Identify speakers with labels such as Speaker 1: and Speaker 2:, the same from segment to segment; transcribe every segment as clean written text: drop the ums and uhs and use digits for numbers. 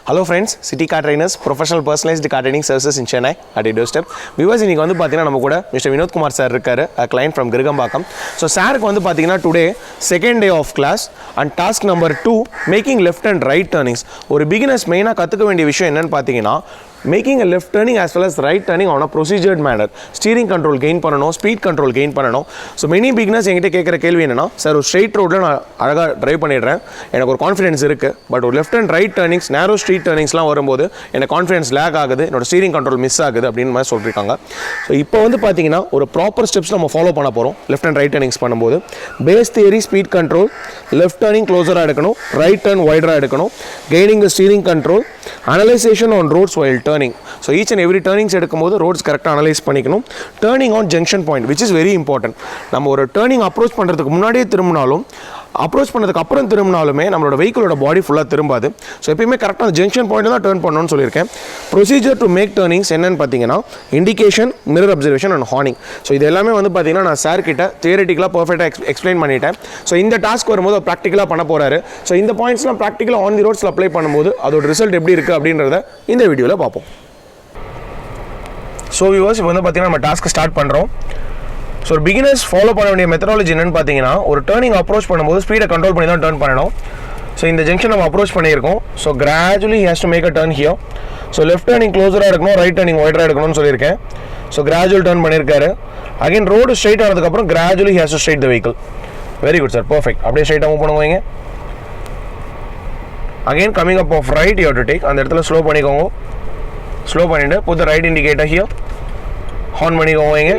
Speaker 1: Hello friends, City Car Trainers, professional personalized car training services in Chennai at your doorstep. Viewers, இன்னைக்கு வந்து பாத்தீங்கன்னா நம்ம கூட Mr. Vinod Kumar sir இருக்காரு, a client from Girigambakam. So sir க்கு வந்து பாத்தீங்கன்னா today second day of class and task number 2 making left and right turnings. ஒரு beginners மெயினா கத்துக்க வேண்டிய விஷயம் என்னன்னு பாத்தீங்கன்னா making a left turning as well as right turning on a procedured manner. Steering control gain பண்ணனும், speed control gain பண்ணனும். So many beginners என்கிட்ட கேக்குற கேள்வி என்னன்னா சார் ஒரு straight roadல நான் அழகா டிரைவ் பண்ணிடுறேன், எனக்கு ஒரு கான்ஃபிடன்ஸ் இருக்கு, பட் ஒரு லெஃப்ட் அண்ட் ரைட் டர்னிங்ஸ் நேரோ ஸ்ட்ரீட் டர்னிங்ஸ்லாம் வரும்போது எனக்கு கான்ஃபிடன்ஸ் லேக் ஆகுது, என்னோட ஸ்டீரிங் கண்ட்ரோல் மிஸ் ஆகுது அப்படின்னு மாதிரி சொல்லியிருக்காங்க. ஸோ இப்போ வந்து பார்த்தீங்கன்னா ஒரு ப்ராப்பர் ஸ்டெப்ஸ் நம்ம ஃபாலோ பண்ண போகிறோம். லெஃப்ட் அண்ட் ரைட் டர்னிங்ஸ் பண்ணும்போது base theory speed control, left turning க்ளோஸராக எடுக்கணும், ரைட் டர்ன் வைடராக எடுக்கணும், gaining the steering control, analysation on roads while turning. So each and every turnings எடுக்கும்போது ரோட்ஸ் கரெக்டாக அனலைஸ் பண்ணிக்கணும். Turning on junction point which is very important. நம்ம ஒரு turning approach பண்ணுறதுக்கு முன்னாடியே திரும்பினாலும் அப்ரோச் பண்ணதுக்கு அப்புறம் திரும்பினாலுமே நம்மளோட வெஹிக்கிளோட பாடி ஃபுல்லாக திரும்பாது. ஸோ எப்பயுமே கரெக்டாக ஜங்ஷன் பாயிண்ட் தான் டர்ன் பண்ணணும்னு சொல்லியிருக்கேன். ப்ரொசீஜர் டு மேக் டர்னிங்ஸ் என்னன்னு பார்த்தீங்கன்னா indication, mirror observation and horning. So இது எல்லாமே வந்து பார்த்தீங்கன்னா நான் சார் கிட்ட தியரிட்டிக்கலாக பர்ஃபெக்டாக எக்ஸ்பிளைன் பண்ணிட்டேன். ஸோ இந்த டாஸ்க் வரும்போது ப்ராக்டிக்கலாக பண்ண போகிறாரு. ஸோ இந்த பாயிண்ட்ஸ்லாம் ப்ராக்டிக்கலாக ஆன் தி ரோட்ஸில் அப்ளை பண்ணும்போது அதோட ரிசல்ட் எப்படி இருக்குது அப்படின்றத இந்த வீடியோவில் பார்ப்போம். ஸோ வியூவர்ஸ், இப்போ வந்து பார்த்தீங்கன்னா நம்ம டாஸ்க்கு ஸ்டார்ட் பண்ணுறோம். ஸோ ஒரு பிகினர்ஸ் ஃபாலோ பண்ண வேண்டிய மெத்தடாலஜி என்னென்னு பார்த்தீங்கன்னா ஒரு டர்னிங் அப்ரோச் பண்ணும்போது ஸ்பீடை கண்ட்ரோல் பண்ணி தான் டர்ன் பண்ணணும். ஸோ இந்த ஜங்ஷன் நம்ம அப்ரோச் பண்ணியிருக்கோம். So gradually has to make a turn here. So left turning க்ளோஸராக எடுக்கணும், ரைட் டர்னிங் வைடராக எடுக்கணும்னு சொல்லியிருக்கேன். ஸோ கிராஜுவல் டர்ன் பண்ணியிருக்காரு. அகைன் ரோடு ஸ்ட்ரைட் ஆனதுக்கப்புறம் gradually has to straight the vehicle. Very good sir, perfect. அப்படியே ஸ்ட்ரைட்டாக மூவ் பண்ணுவாங்க. Again coming up of right you have to take. அந்த இடத்துல ஸ்லோ பண்ணிக்கோங்க. ஸ்லோ பண்ணிவிட்டு புது ரைட் இண்டிகேட்டர் ஹியர். ஹார்ன் பண்ணிக்கோங்க.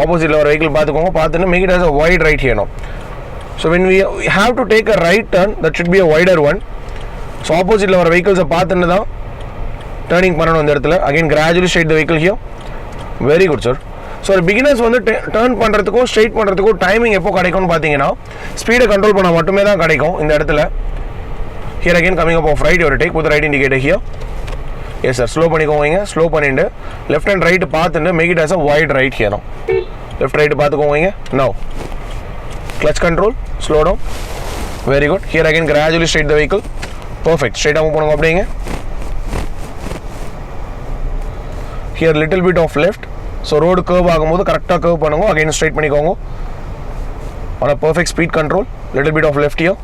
Speaker 1: ஆப்போசிட்டில் ஒரு வெஹிக்கிள் பார்த்துக்கோங்க. பார்த்துட்டு make it as a wide right here. So when we have to take a right turn that should be a wider one. So ஆப்போசிட்டில் வர வெஹிக்கிள்ஸை பார்த்துட்டு தான் டர்னிங் பண்ணணும் இந்த இடத்துல. Again gradually straight the vehicle here. Very good sir. So ஒரு beginners வந்து டர்ன் பண்ணுறதுக்கும் ஸ்ட்ரைட் பண்ணுறதுக்கும் டைமிங் எப்போ கிடைக்கும்னு பார்த்தீங்கன்னா ஸ்பீடை கண்ட்ரோல் பண்ண மட்டுமே தான் கிடைக்கும் இந்த இடத்துல. Here again coming up of right you take with right indicator here. Yes sir, slow பண்ணிக்கோங்க. ஸ்லோ பண்ணிட்டு லெஃப்ட் அண்ட் ரைட்டு பார்த்துட்டு make it as a wide right here. Left right பார்த்துக்கோங்க. Now clutch control, slow down. Very good. Here again gradually straight the vehicle. Perfect. ஸ்ட்ரைட்டாக move பண்ணுங்க. அப்படிங்க here little bit of left. So road curve ஆகும்போது கரெக்டாக curve பண்ணுங்க. Again straight பண்ணிக்கோங்க. On a perfect speed control. Little bit of left here.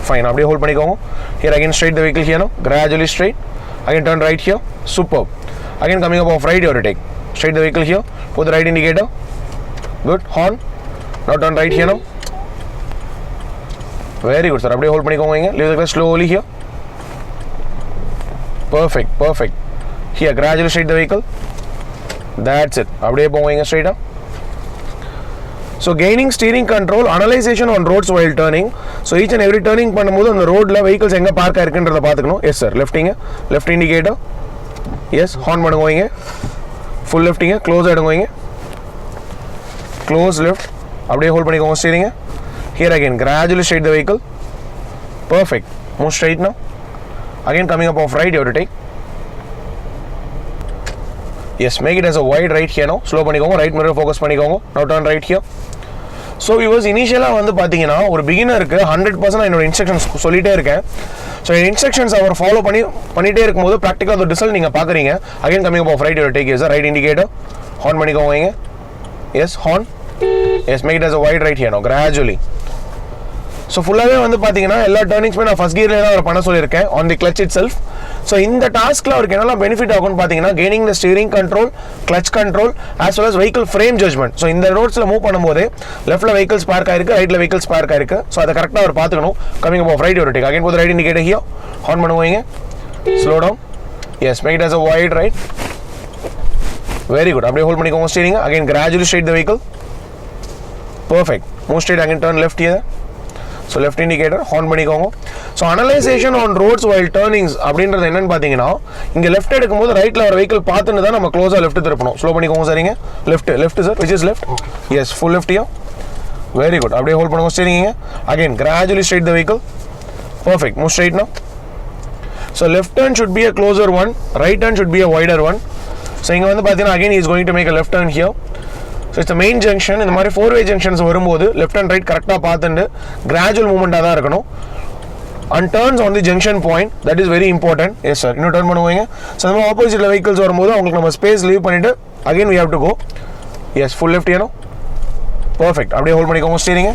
Speaker 1: Fine. அப்படியே hold பண்ணிக்கோங்க. Here again straight the vehicle here. Gradually straight. Again turn right here. Superb. Again coming up off right you have to take. Straight the vehicle here. Put the right indicator. Good. Horn. Now turn right here now. Very good sir. Abdi hold பண்ணிக்கோங்க. Leave the clutch slowly here. Perfect. Perfect. Here gradually straight the vehicle. That's it. அப்படியே போங்க straight. So gaining steering control, analyzation on roads while turning. So each and every turning பண்ணும்போது அந்த ரோட்ல vehicles எங்க park ஆயிருக்குன்றத பார்த்துக்கணும். Yes sir, லெஃப்டிங்க, left indicator. Yes, horn பண்ணுங்க. ஃபுல் லெஃப்டிங்க, க்ளோஸ் ஆகிடுங்க. Close left. அப்படியே ஹோல்ட் பண்ணிக்கோங்க ஸ்டீரிங்க. Here again gradually straight the vehicle. Perfect. Move straight now. Again coming up of right you have to take. Yes, make it as a wide right here now. Slow பண்ணிக்கோங்க. Right mirror focus பண்ணிக்கோங்க. Now turn right here. So viewers, இனிஷியலாக வந்து பார்த்தீங்கன்னா ஒரு பிகினருக்கு 100% என்னோட instructions சொல்லிட்டே இருக்கேன். So instructions அவர் follow பண்ணிகிட்டே இருக்கும்போது ப்ராக்டிக்கலாக அதோட ரிசல்ட் நீங்கள் பார்க்குறீங்க. Again coming up of right you take. Yes right indicator. Horn பண்ணிக்கோங்க. Yes, horn. Yes, make it as a wide right here now. Gradually. So ஃபுல்லாகவே வந்து பார்த்தீங்கன்னா எல்லா டர்னிங்ஸுமே நான் ஃபஸ்ட் கியர்லேயே தான் அவர் பண்ண சொல்லியிருக்கேன் on the clutch itself. So இந்த டாஸ்க்கில் அவருக்கு என்னெல்லாம் பெனிஃபிட் ஆகும்னு பார்த்தீங்கன்னா gaining the steering control, clutch control as well as vehicle frame judgement. So இந்த ரோட்ஸில் மூவ் பண்ணும்போது லெஃப்ட்டில் வெஹிக்கிள்ஸ் பார்க் ஆயிருக்கு, ரைட்டில் வெஹிக்கிள்ஸ் பார்க் ஆயிருக்கு. ஸோ அதை கரெக்டாக அவர் பார்த்துக்கணும். Coming up of right you take. Again போது ரைட் இண்டிகேட்டர் ஹியர். ஹார்ன் பண்ணுவீங்க. Slow down. Yes, make it as a wide right. Very good. அப்படியே ஹோல்ட் பண்ணிக்கோங்க steering. Again gradually straight the vehicle. Perfect. Move straight. Again turn left here. So left indicator. Horn பண்ணிக்கோங்க. So analysation on roads while turnings அப்படின்றது என்னன்னு பார்த்தீங்கன்னா இங்கே left எடுக்கும்போது ரைட்டில் ஒரு வெஹிக்கிள் பார்த்துன்னு தான் நம்ம க்ளோஸாக லெஃப்ட் திருப்பணும். ஸ்லோ பண்ணிக்கோங்க சரிங்க. Left sir, which is left. Yes, full left here. Very good. அப்படியே ஹோல்ட் பண்ணுங்க steering. Again gradually straight the vehicle. Perfect. Move straight now. So left turn should be a closer one, right turn should be a wider one. So இங்கே வந்து பார்த்தீங்கன்னா again is going to make a left turn here. So it's main junction. இந்த மாதிரி 4-way junctions வரும்போது left and right கரெக்டாக பார்த்துட்டு gradual மூவ்மெண்ட்டாக தான் இருக்கணும். and turns on the junction point. That is very important. Yes sir. இன்னும் turn பண்ணுவீங்க. So நம்ம opposite vehicles வரும்போது அவங்களுக்கு நம்ம space leave பண்ணிட்டு again we have to go. Yes, full left here. Perfect. அப்படியே hold பண்ணிக்கோங்க steering.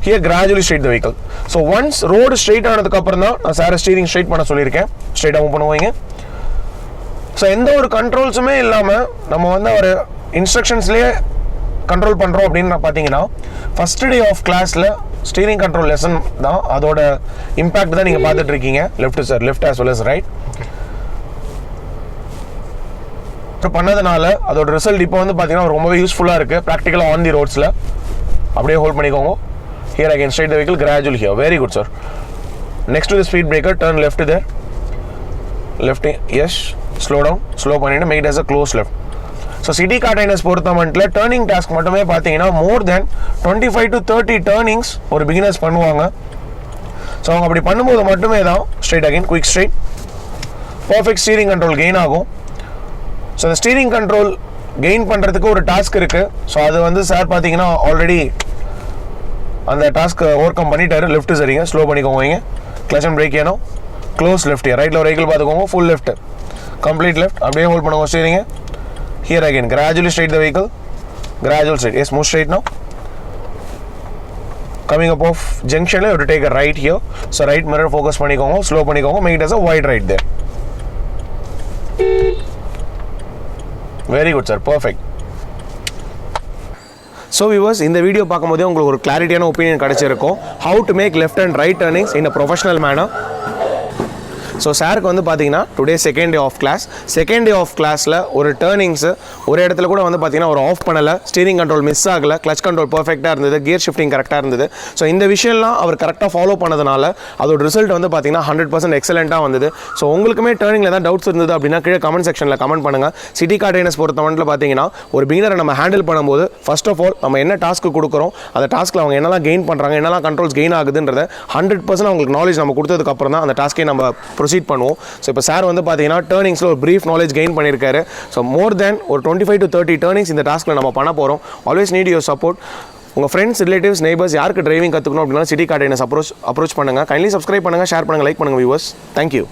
Speaker 1: Here gradually straight the vehicle. So once road straight ஆனதுக்கு அப்புறம் தான் நான் சார் steering straight பண்ண சொல்லியிருக்கேன். straight மூவ் பண்ணுவீங்க. So எந்த ஒரு கண்ட்ரோல்ஸுமே இல்லாம நம்ம வந்து ஒரு இன்ஸ்ட்ரக்ஷன்ஸ்லயே கண்ட்ரோல் பண்றோம் அப்படின்னு பார்த்தீங்கன்னா ஃபர்ஸ்ட் டே ஆஃப் கிளாஸ்ல ஸ்டீரிங் கண்ட்ரோல் லெசன் தான் அதோட இம்பாக்ட் தான் நீங்க பார்த்துட்டு இருக்கீங்க. Left sir, left as well as right பண்ணதுனால அதோட ரிசல்ட் இப்போ வந்து பார்த்தீங்கன்னா ரொம்பவே யூஸ்ஃபுல்லாக இருக்கு ப்ராக்டிக்கலாக ஆன் தி ரோட்ஸில். அப்படியே ஹோல்ட் பண்ணிக்கோங்க. Here again straight the vehicle gradual here. Very good sir. Next to the speed breaker turn left there. Left yes, slow down, slow பண்ணிட்டு make it as a close left. So city car trainers பொறுத்த மட்டும் turning task மட்டுமே பார்த்தீங்கன்னா more then 25 to 30 turnings ஒரு beginners பண்ணுவாங்க. ஸோ அவங்க அப்படி பண்ணும்போது மட்டுமே தான் straight again quick straight perfect steering control gain ஆகும். ஸோ அந்த ஸ்டீரிங் கண்ட்ரோல் கெயின் பண்ணுறதுக்கு ஒரு டாஸ்க் இருக்குது. ஸோ அது வந்து சார் பார்த்தீங்கன்னா ஆல்ரெடி அந்த டாஸ்க் ஓவர் கம் பண்ணிட்டாரு. லெஃப்ட் சரிங்க, ஸ்லோ பண்ணிக்கோங்க. கிளச் அண்ட் பிரேக் ஏனோ க்ளோஸ் லெஃப்ட். ரைட்டில் ஒரு வெஹிக்கிள் பார்த்துக்கோங்க. Full left, complete left. அப்படியே ஹோல்ட் பண்ணுங்க ஸ்டீரிங்க. Here again gradually straight the vehicle, gradual straight. Yes, move straight now. Coming up off junction you have to take a right here. So right mirror focus பண்ணிக்கோங்க, slow பண்ணிக்கோங்க, make it as a wide right there. Very good sir, perfect. So viewers, இந்த video பார்க்கும்போதே உங்களுக்கு ஒரு கிளாரிட்டியான opinion கிடைச்சிருக்கும். How to make left and right turnings in a professional manner. So சாருக்கு வந்து பார்த்தீங்கன்னா today second day of class. Second day of கிளாஸில் ஒரு டேர்னிங்ஸு ஒரு இடத்துல கூட வந்து பார்த்தீங்கன்னா ஒரு ஆஃப் பண்ணலை, ஸ்டீரிங் கண்ட்ரோல் மிஸ் ஆகலை, கிளச் கண்ட்ரோல் பர்ஃபெக்டாக இருந்தது, கியர் ஷிஃப்டிங் கரெக்டாக இருந்தது. ஸோ இந்த விஷயம்லாம் அவர் கரெக்டாக ஃபாலோ பண்ணதுனால அதோட ரிசல்ட் வந்து பார்த்தீங்கன்னா 100% எக்ஸலண்ட்டாக வந்தது. ஸோ உங்களுக்குமே டேர்னிங்கில் ஏதாவது டவுட்ஸ் இருந்தது அப்படின்னா கீழே கமெண்ட் செக்ஷனில் கமெண்ட் பண்ணுங்கள். சிட்டி கார் ட்ரைனர்ஸ் பொறுத்த மட்டும் பார்த்தீங்கன்னா ஒரு பிகினரை நம்ம ஹேண்டில் பண்ணும்போது ஃபர்ஸ்ட் ஆஃப் ஆல் நம்ம என்ன டாஸ்க்கு கொடுக்குறோம், அந்த டாஸ்க்கில் அவங்க என்னெல்லாம் கெயின் பண்ணுறாங்க, என்னெல்லாம் கண்ட்ரோல்ஸ் கெயின் ஆகுதுன்றத 100% அவங்களுக்கு நாலேஜ் நம்ம கொடுத்ததுக்கப்புறம் தான் அந்த டாஸ்க்கை நம்ம ப்ரொசீட் பண்ணுவோம். ஸோ இப்போ சார் வந்து பார்த்தீங்கன்னா டர்னிங்ஸில் ஒரு ப்ரீஃப் நாலேஜ் கெயின் பண்ணியிருக்காரு. ஸோ மோர் தென் ஒரு 25 to 30 டர்னிங்ஸ் இந்த டாஸ்க்கில் நம்ம பண்ண போகிறோம். Always need your support. உங்கள் ஃப்ரெண்ட்ஸ், ரிலேட்டிவ்ஸ், நெய்பர்ஸ் யாருக்கு டிரைவிங் கற்றுக்கணும் அப்படின்னா சிட்டி கார் ட்ரைனர்ஸ் அப்ரோச் பண்ணுங்கள். கைண்ட்லி சப்ஸ்கிரைப் பண்ணுங்கள், ஷேர் பண்ணுங்கள், லைக் பண்ணுங்கள் வியூவர்ஸ். தேங்க்யூ.